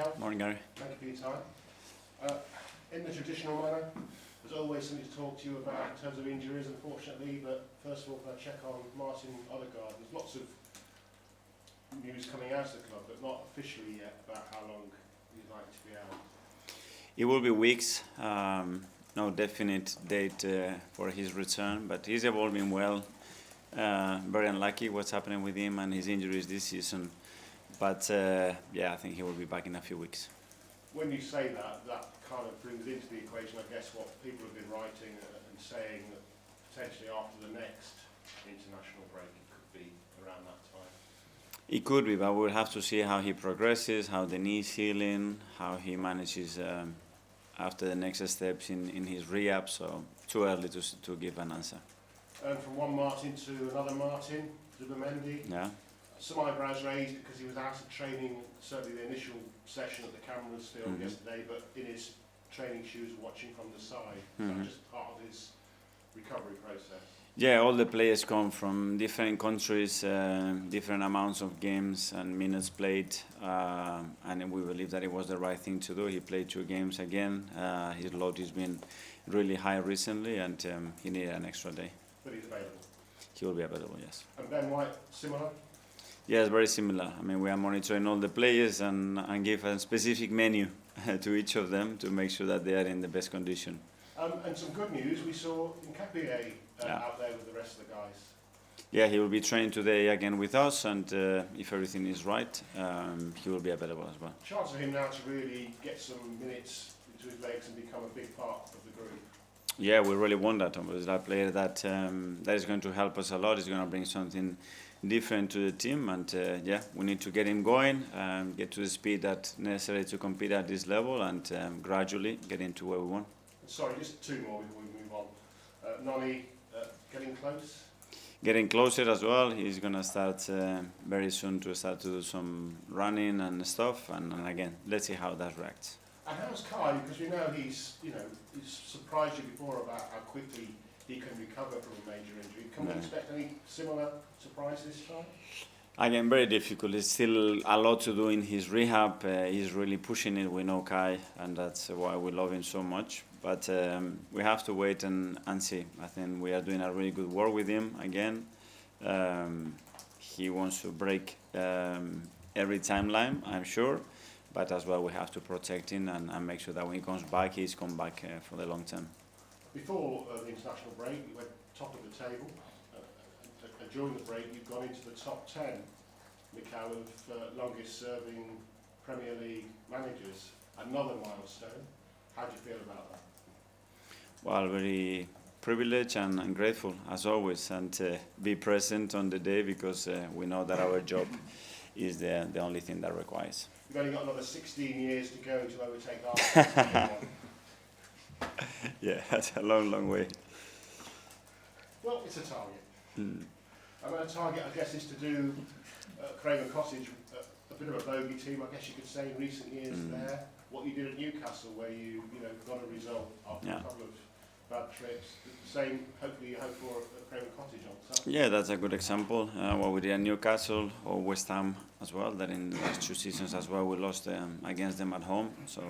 Mikel. Morning, Gary. Thank you for your time. In the traditional manner, there's always something to talk to you about in terms of injuries, unfortunately, but first of all, can I check on Martin Odegaard? There's lots of news coming out of the club, but not officially yet, about how long he's likely to be out. It will be weeks. No definite date for his return, but he's evolving well. Very unlucky what's happening with him and his injuries this season. But yeah, I think he will be back in a few weeks. When you say that, that kind of brings into the equation, I guess, what people have been writing and saying that potentially after the next international break, it could be around that time. It could be, but we'll have to see how he progresses, how the knee's healing, how he manages after the next steps in his rehab. So too early to give an answer. From one Martin to another Martin, Zubimendi. Yeah. Some eyebrows raised because he was out of training, certainly the initial session at the cameras filmed yesterday, but in his training shoes watching from the side. So just part of his recovery process. Yeah, all the players come from different countries, different amounts of games and minutes played, and we believe that it was the right thing to do. He played 2 games again. His load has been really high recently, and he needed an extra day. But he's available. He will be available, yes. And Ben White, similar? Yes, very similar. I mean, we are monitoring all the players and give a specific menu to each of them to make sure that they are in the best condition. And some good news, we saw Nkapie out there with the rest of the guys. Yeah, he will be training today again with us, and if everything is right, he will be available as well. Chance for him now to really get some minutes into his legs and become a big part of the group. Yeah, we really want that. Because that player that is going to help us a lot. Is going to bring something different to the team, and yeah, we need to get him going, get to the speed that's necessary to compete at this level, and gradually get into where we want. Sorry, just 2 more before we move on. Noni, getting close? Getting closer as well. He's going to start very soon to do some running and stuff, and again, let's see how that reacts. And how's Kai? Because we know he's surprised you before about how quickly he can recover from a major injury. Can we expect any similar surprise this time? Again, very difficult. There's still a lot to do in his rehab. He's really pushing it. We know Kai, and that's why we love him so much. But we have to wait and see. I think we are doing a really good work with him again. He wants to break every timeline, I'm sure. But as well, we have to protect him and make sure that when he comes back, he's come back for the long term. Before the international break, you went top of the table. During the break, you've gone into the top 10, Mikel, of longest-serving Premier League managers. Another milestone. How do you feel about that? Well, very privileged and grateful, as always, and be present on the day because we know that our job is the only thing that requires. You've only got another 16 years to go to overtake Arsenal. Yeah, that's a long, long way. Well, it's a target. And a target, I guess, is to do Craven Cottage, a bit of a bogey team, I guess you could say, in recent years there. What you did at Newcastle, where you got a result after a couple of bad trips. The same, hopefully, you hope for at Craven Cottage on Saturday. Yeah, that's a good example. What we did at Newcastle or West Ham as well, that in the last 2 seasons as well, we lost against them at home. So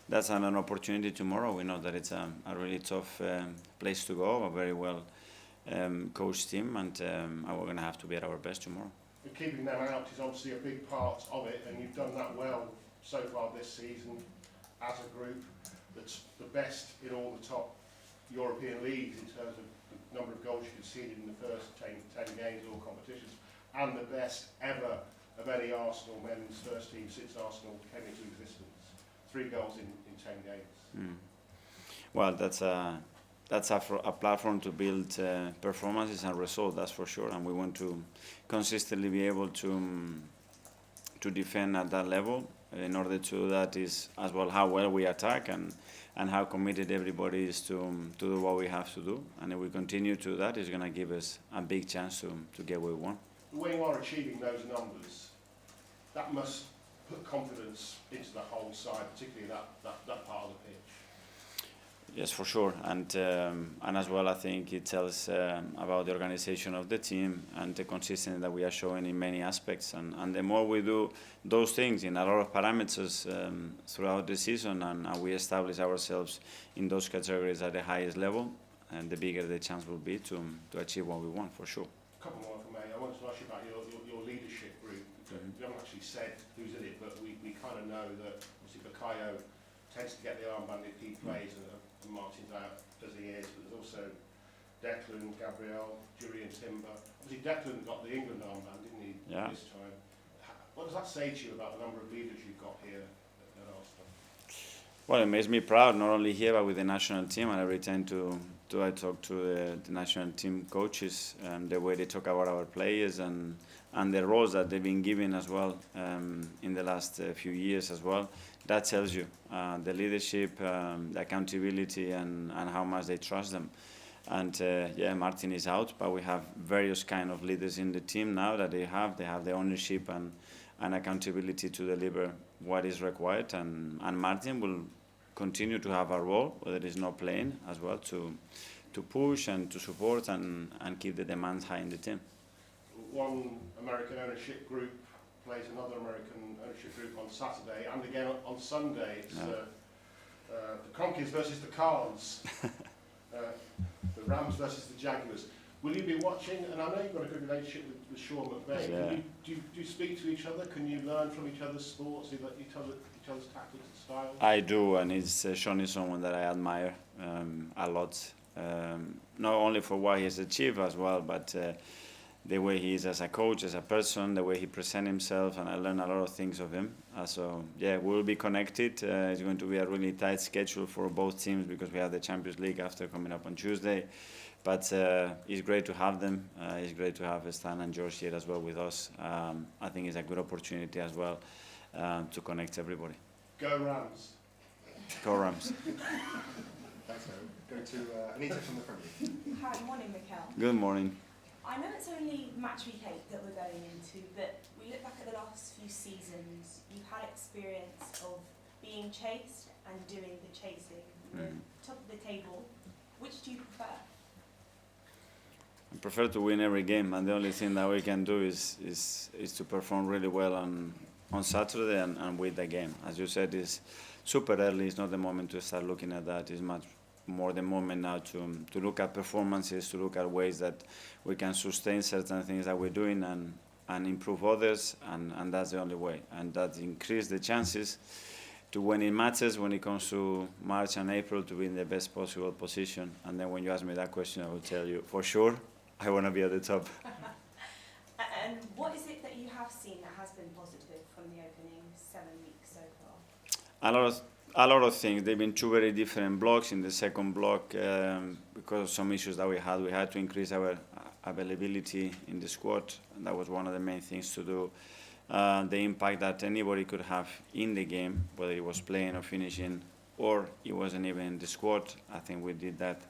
that's an opportunity tomorrow. We know that it's a really tough place to go, a very well coached team, and we're going to have to be at our best tomorrow. But keeping them out is obviously a big part of it, and you've done that well so far this season as a group. That's the best in all the top European leagues in terms of the number of goals you conceded in the first 10 games, all competitions, and the best ever of any Arsenal men's first team since Arsenal came into existence. 3 goals in 10 games. Well, that's a platform to build performances and results, that's for sure, and we want to consistently be able to defend at that level. In order to do that is as well how well we attack and how committed everybody is to do what we have to do. And if we continue to do that, it's going to give us a big chance to get what we want. When you are achieving those numbers, that must put confidence into the whole side, particularly that part of the pitch. Yes, for sure, and as well, I think it tells about the organization of the team and the consistency that we are showing in many aspects. And the more we do those things in a lot of parameters throughout the season, and we establish ourselves in those categories at the highest level, and the bigger the chance will be to achieve what we want, for sure. A couple more from me. I wanted to ask you about your leadership group. You haven't actually said who's in it, but we kind of know that obviously Bukayo tends to get the armband if he plays, and Martin's out as he is, but there's also Declan, Gabriel, Jury and Timber. Obviously Declan got the England armband, didn't he, this time? What does that say to you about the number of leaders you've got here at Arsenal? Well, it makes me proud, not only here but with the national team, and every time I talk to the national team coaches, the way they talk about our players and the roles that they've been given as well in the last few years as well. That tells you the leadership, the accountability, and how much they trust them. And Martin is out, but we have various kind of leaders in the team now that they have the ownership and accountability to deliver what is required. And Martin will continue to have a role, whether it's not playing as well, to push and to support and keep the demands high in the team. One American ownership group plays another American ownership group on Saturday, and again on Sunday. It's the Conkies versus the Cards, the Rams versus the Jaguars. Will you be watching? And I know you've got a good relationship with Sean McVay. Yeah. Do you speak to each other? Can you learn from each other's sports, each other's tactics and styles? I do, and Sean is someone that I admire a lot. Not only for what he has achieved as well, but the way he is as a coach, as a person, the way he presents himself, and I learn a lot of things of him. We'll be connected. It's going to be a really tight schedule for both teams because we have the Champions League after coming up on Tuesday. But it's great to have them. It's great to have Stan and George here as well with us. I think it's a good opportunity as well to connect everybody. Go Rams. Go Rams. Thanks, Go to Anita from the Premier League. Hi, morning, Mikel. Good morning. I know it's only match week 8 that we're going into, but we look back at the last few seasons. You've had experience of being chased and doing the chasing. You're top of the table. Which do you prefer? I prefer to win every game, and the only thing that we can do is to perform really well on Saturday and win the game. As you said, it's super early. It's not the moment to start looking at that. It's much more the moment now to look at performances, to look at ways that we can sustain certain things that we're doing and improve others, and that's the only way. And that increase the chances to when it matters, when it comes to March and April, to be in the best possible position. And then when you ask me that question, I will tell you, for sure, I want to be at the top. And what is it that you have seen that has been positive from the opening 7 weeks so far? A lot of things. They've been two very different blocks. In the second block, because of some issues that we had to increase our availability in the squad. And that was one of the main things to do. The impact that anybody could have in the game, whether it was playing or finishing, or it wasn't even in the squad. I think we did that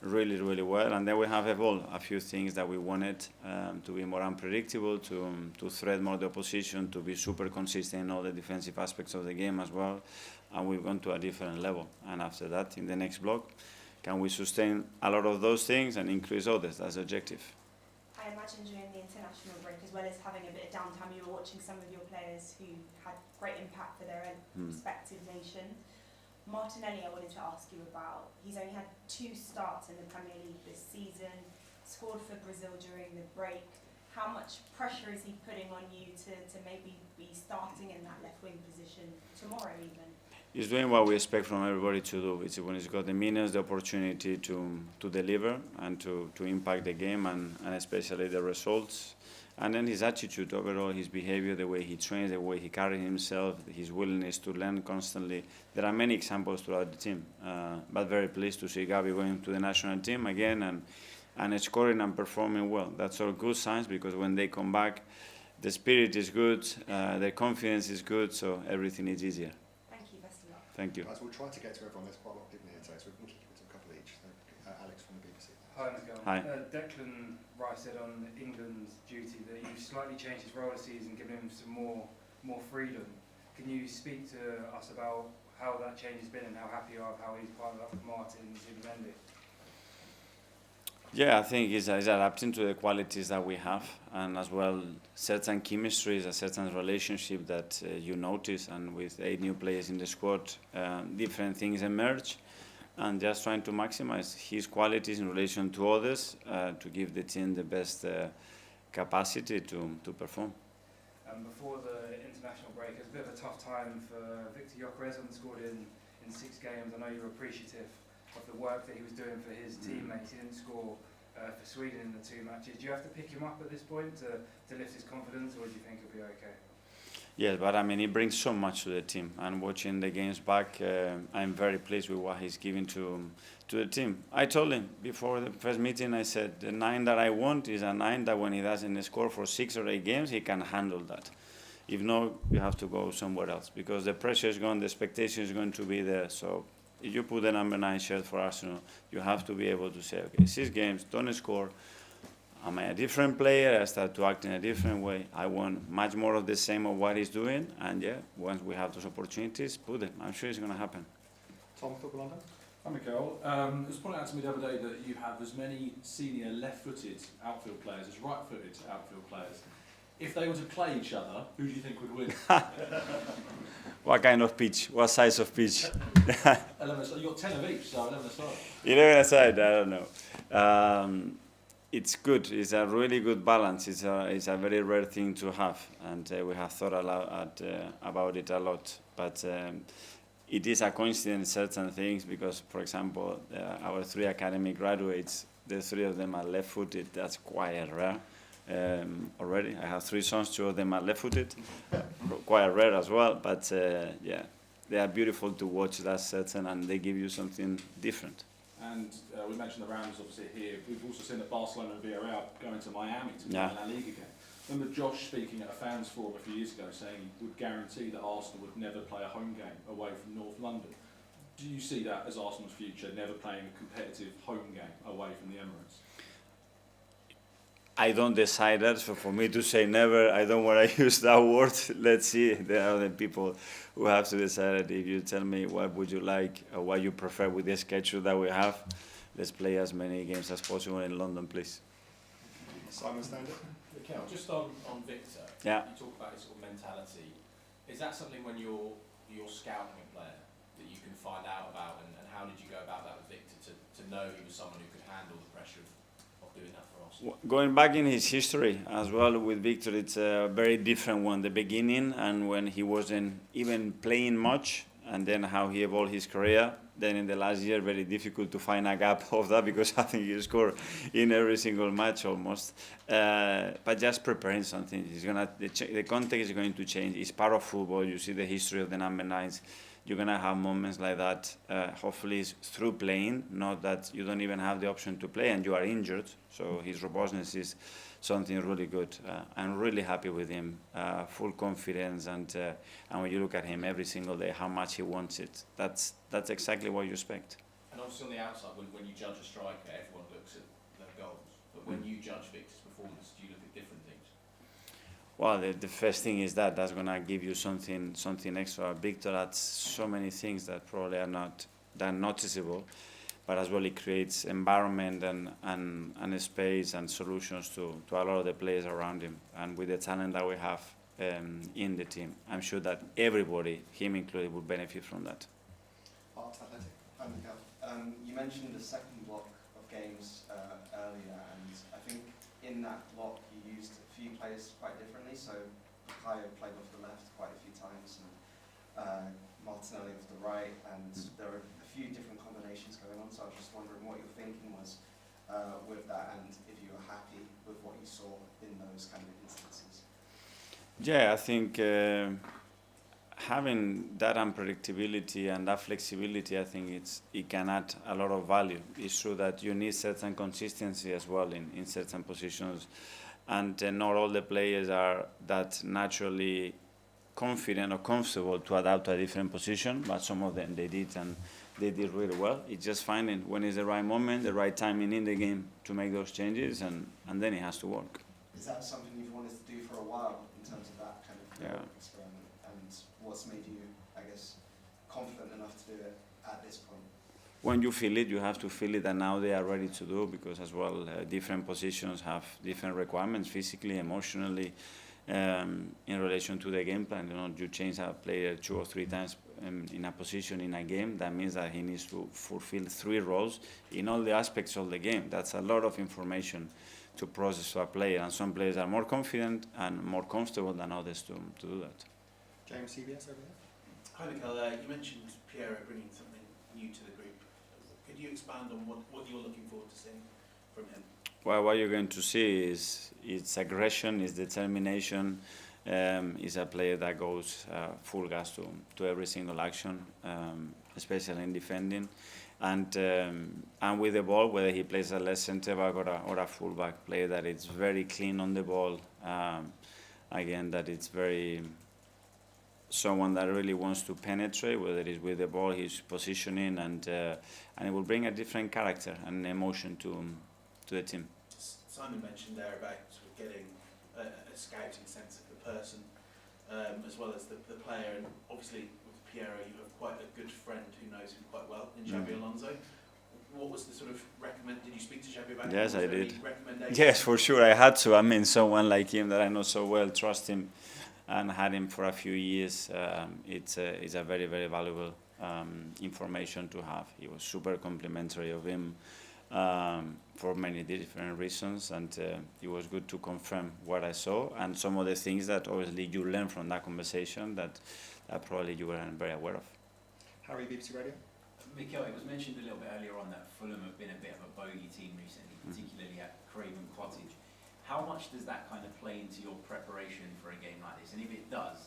really, really well. And then we have evolved a few things that we wanted to be more unpredictable, to threat more the opposition, to be super consistent in all the defensive aspects of the game as well. And we've gone to a different level. And after that, in the next block, can we sustain a lot of those things and increase others? That's the objective. I imagine during the international break, as well as having a bit of downtime, you were watching some of your players who had great impact for their respective nation. Martinelli, I wanted to ask you about. He's only had 2 starts in the Premier League this season, scored for Brazil during the break. How much pressure is he putting on you to maybe be starting in that left-wing position tomorrow even? He's doing what we expect from everybody to do. It's when he's got the minutes, the opportunity to deliver and to impact the game and especially the results. And then his attitude overall, his behavior, the way he trains, the way he carries himself, his willingness to learn constantly. There are many examples throughout the team, but very pleased to see Gabi going to the national team again and scoring and performing well. That's all good signs because when they come back, the spirit is good, their confidence is good, so everything is easier. Thank you, best of luck. Thank you. Guys, we'll try to get to everyone. There's quite a lot of people here today, so we'll keep it to a couple each. So, Alex from the BBC. Hi, Mikel. Hi. Declan Rice said on England's duty that you've slightly changed his role this season, giving him some more freedom. Can you speak to us about how that change has been and how happy you are of how he's partnered up with Martin and Zubimendi? Yeah, I think he's adapting to the qualities that we have, and as well certain chemistries, a certain relationship that you notice, and with 8 new players in the squad, different things emerge, and just trying to maximize his qualities in relation to others to give the team the best capacity to perform. Before the international break, it was a bit of a tough time for Victor Gyökeres, hasn't scored in 6 games. I know you're appreciative of the work that he was doing for his teammates. He didn't score for Sweden in the 2 matches. Do you have to pick him up at this point to lift his confidence, or do you think he'll be okay? Yes, but I mean, he brings so much to the team, and watching the games back, I'm very pleased with what he's giving to the team. I told him before the first meeting, I said, the 9 that I want is a 9 that when he doesn't score for 6 or 8 games, he can handle that. If not, you have to go somewhere else, because the pressure is gone, the expectation is going to be there. So if you put the number 9 shirt for Arsenal, you have to be able to say, okay, 6 games, don't score. Am I a different player? I start to act in a different way. I want much more of the same of what he's doing, and yeah, once we have those opportunities, put them. I'm sure it's going to happen. Tom, Football London? Hi Mikel. It was pointed out to me the other day that you have as many senior left-footed outfield players as right-footed outfield players. If they were to play each other, who do you think would win? What kind of pitch? What size of pitch? 11 aside. You've got 10 of each, so 11 aside. 11 aside, I don't know. It's good. It's a really good balance. It's a very rare thing to have, and we have thought about it a lot. But it is a coincidence, certain things, because, for example, our 3 academy graduates, the 3 of them are left-footed. That's quite rare. Already, I have 3 sons, 2 of them are left-footed, quite rare as well. But yeah, they are beautiful to watch. That's certain, and they give you something different. And we mentioned the Rams obviously here. We've also seen that Barcelona and Villarreal going to Miami to play La Liga game. Remember Josh speaking at a fans forum a few years ago saying he would guarantee that Arsenal would never play a home game away from North London. Do you see that as Arsenal's future, never playing a competitive home game away from the Emirates? I don't decide that, so for me to say never, I don't want to use that word. Let's see, there are the people who have to decide it. If you tell me what would you like or what you prefer with the schedule that we have, let's play as many games as possible in London, please. Simon Standard? Mikel, just on Victor, Yeah. you talk about his sort of mentality. Is that something when you're scouting a player that you can find out about, and how did you go about that with Victor to know he was someone who could handle the pressure of doing that for Arsenal? Going back in his history as well with Victor, it's a very different one. The beginning and when he wasn't even playing much, and then how he evolved his career. Then in the last year, very difficult to find a gap of that, because I think he scored in every single match almost. But just preparing something, the context is going to change. It's part of football. You see the history of the number 9s. You're going to have moments like that. Hopefully it's through playing, not that you don't even have the option to play and you are injured. So his robustness is something really good. I'm really happy with him, full confidence, and when you look at him every single day, how much he wants it, that's exactly what you expect. And obviously on the outside, when you judge a striker, everyone looks at their goals. But when you judge Victor's performance, do you look at different things? Well, the first thing is that's going to give you something extra. Victor adds so many things that probably are not that noticeable, but as well it creates environment and a space and solutions to a lot of the players around him. And with the talent that we have in the team, I'm sure that everybody, him included, would benefit from that. Art Athletic? Hi, Mikel. You mentioned the second block of games earlier, and I think in that block you used a few players quite differently. So Bukayo played off the left quite a few times, and Martinelli off the right, and there are a few different combinations going on. So I was just wondering what your thinking was with that, and if you were happy with what you saw in those kind of instances. Yeah, I think having that unpredictability and that flexibility, I think it can add a lot of value. It's true that you need certain consistency as well in certain positions, and not all the players are that naturally confident or comfortable to adapt to a different position, but some of them they did, and they did really well. It's just finding when is the right moment, the right timing in the game to make those changes, and then it has to work. Is that something you've wanted to do for a while in terms of that kind of experiment? And what's made you, I guess, confident enough to do it at this point? When you feel it, you have to feel it, and now they are ready to do, because as well, different positions have different requirements, physically, emotionally, in relation to the game plan. You know, you change a player 2 or 3 times in a position in a game. That means that he needs to fulfill 3 roles in all the aspects of the game. That's a lot of information to process to a player, and some players are more confident and more comfortable than others to do that. James, CBS over there. Hi Mikel, you mentioned Piero bringing something new to the group. Could you expand on what you're looking forward to seeing from him? Well, what you're going to see is its aggression, its determination. Is a player that goes full gas to every single action, especially in defending. And with the ball, whether he plays a left centre back or a full back player, that it's very clean on the ball. Again, that it's very someone that really wants to penetrate, whether it's with the ball, his positioning, and it will bring a different character and emotion to the team. Simon mentioned there about sort of getting a scouting sense of the person as well as the player, and obviously with Piero you have quite a good friend who knows him quite well in Xabi Alonso. What was the sort of did you speak to Xabi about Yes, it? I did. Recommendations? Yes, for sure, I had to. I mean, someone like him that I know so well, trust him, and had him for a few years. It's a very, very valuable information to have. He was super complimentary of him for many different reasons, and it was good to confirm what I saw and some of the things that obviously you learn from that conversation that probably you weren't very aware of. Harry, BBC Radio. Mikel, it was mentioned a little bit earlier on that Fulham have been a bit of a bogey team recently, particularly at Craven Cottage. How much does that kind of play into your preparation for a game like this? And if it does,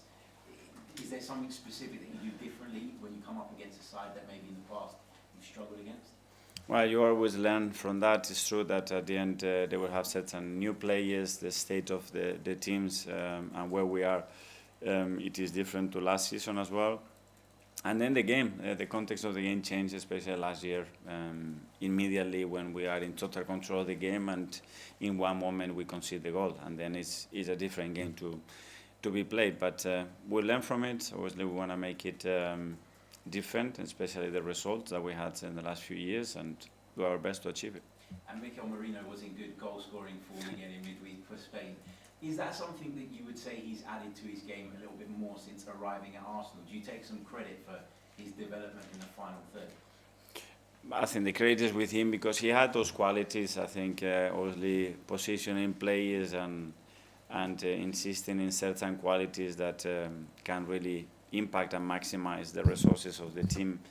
is there something specific that you do differently when you come up against a side that maybe in the past you've struggled against? Well, you always learn from that. It's true that at the end they will have certain new players, the state of the teams, and where we are, it is different to last season as well. And then the game, the context of the game changed, especially last year, immediately when we are in total control of the game, and in one moment we concede the goal, and then it's a different game to be played. But we'll learn from it. Obviously, we want to make it different, especially the results that we had in the last few years, and do our best to achieve it. And Mikel Merino was in good goal scoring form again in midweek for Spain. Is that something that you would say he's added to his game a little bit more since arriving at Arsenal? Do you take some credit for his development in the final third? I think the credit is with him because he had those qualities. I think obviously positioning players and insisting in certain qualities that can really impact and maximize the resources of the team.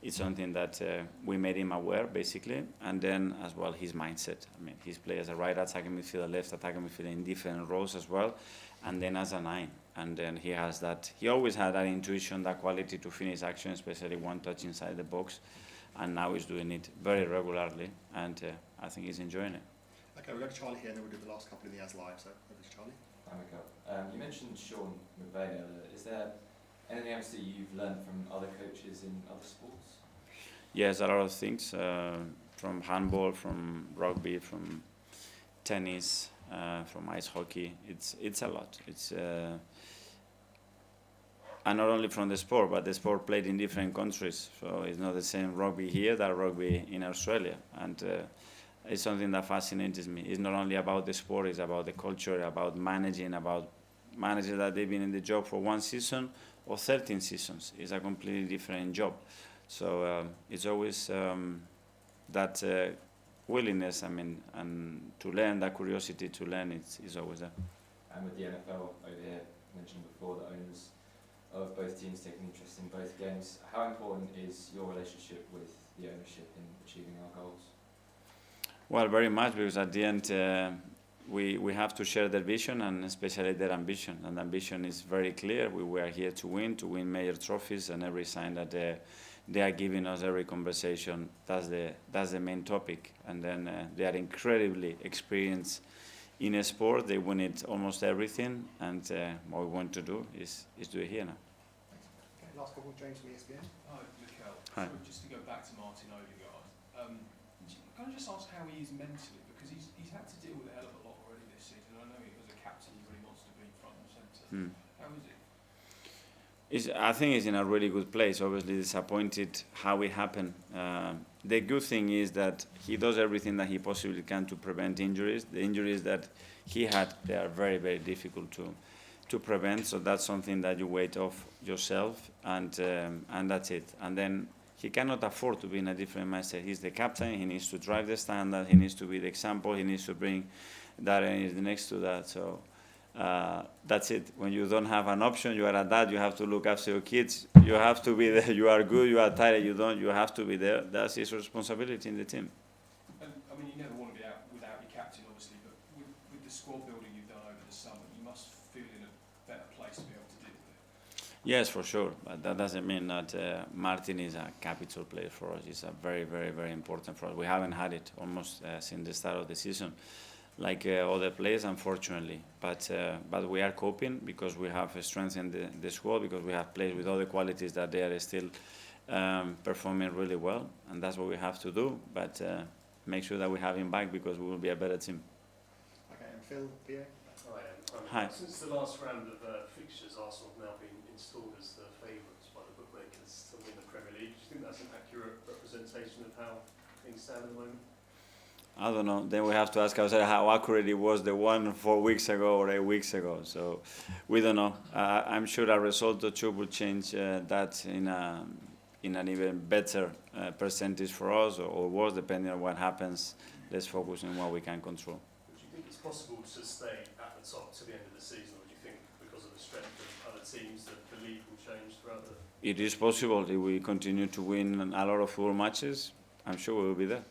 It's something that we made him aware, basically, and then as well his mindset. I mean, he's played as a right attacking midfielder, left attacking midfielder in different roles as well, and then as a 9. And then he has that. He always had that intuition, that quality to finish action, especially one touch inside the box, and now he's doing it very regularly, and I think he's enjoying it. Okay, we'll go to Charlie here, and then we'll do the last couple in the As Live. So over to Charlie. Hi, Mikel. You mentioned Sean McVeigh earlier. Is there anything else that you've learned from other coaches in other sports? Yes, a lot of things, from handball, from rugby, from tennis, from ice hockey. It's a lot. It's and not only from the sport, but the sport played in different countries. So it's not the same rugby here that rugby in Australia. And it's something that fascinates me. It's not only about the sport, it's about the culture, about managing, about managers that they've been in the job for 1 season or 13 seasons. It's a completely different job. So it's always that willingness, I mean, and to learn, that curiosity to learn, is always there. And with the NFL over here, mentioned before, the owners of both teams taking interest in both games, how important is your relationship with the ownership in achieving our goals? Well, very much, because at the end we have to share their vision and especially their ambition. And ambition is very clear. We are here to win major trophies, and every sign that they are giving us, every conversation, that's the main topic. And then they are incredibly experienced in a sport. They win it almost everything, and what we want to do is do it here now. Okay, last couple, James from ESPN. Hi, Mikel. Hi. So just to go back to Martin Odegaard, can I just ask how he is mentally? Because he's had to deal with a hell of a lot already this season. I know he was a captain, he really wants to be front and centre. How is he? I think he's in a really good place. Obviously disappointed how it happened. The good thing is that he does everything that he possibly can to prevent injuries. The injuries that he had, they are very, very difficult to prevent. So that's something that you weight off yourself, and that's it. And then he cannot afford to be in a different mindset. He's the captain. He needs to drive the standard. He needs to be the example. He needs to bring that energy next to that. So that's it. When you don't have an option, you are a dad. You have to look after your kids. You have to be there. You are good. You are tired. You don't. You have to be there. That's his responsibility in the team. And I mean, you never want to be out without your captain, obviously, but with the squad building you've done over the summer, you must feel in a better place to be able to deal with it. Yes, for sure. But that doesn't mean that Martin is a capital player for us. He's a very, very, very important for us. We haven't had it almost since the start of the season, like other players, unfortunately. But we are coping because we have strengthened the squad, because we have players with other qualities that they are still performing really well, and that's what we have to do. But make sure that we have him back, because we will be a better team. Okay, and Phil, BA? Hi. Since the last round of fixtures, Arsenal have now been installed as the favourites by the bookmakers to win the Premier League. Do you think that's an accurate representation of how things stand at the moment? I don't know. Then we have to ask ourselves how accurate it was, the one 4 weeks ago or 8 weeks ago. So we don't know. I'm sure a result or two will change that in an even better percentage for us, or worse, depending on what happens. Let's focus on what we can control. Do you think it's possible to stay at the top to the end of the season, or do you think because of the strength of other teams that the league will change throughout the... It is possible if we continue to win a lot of football matches. I'm sure we will be there.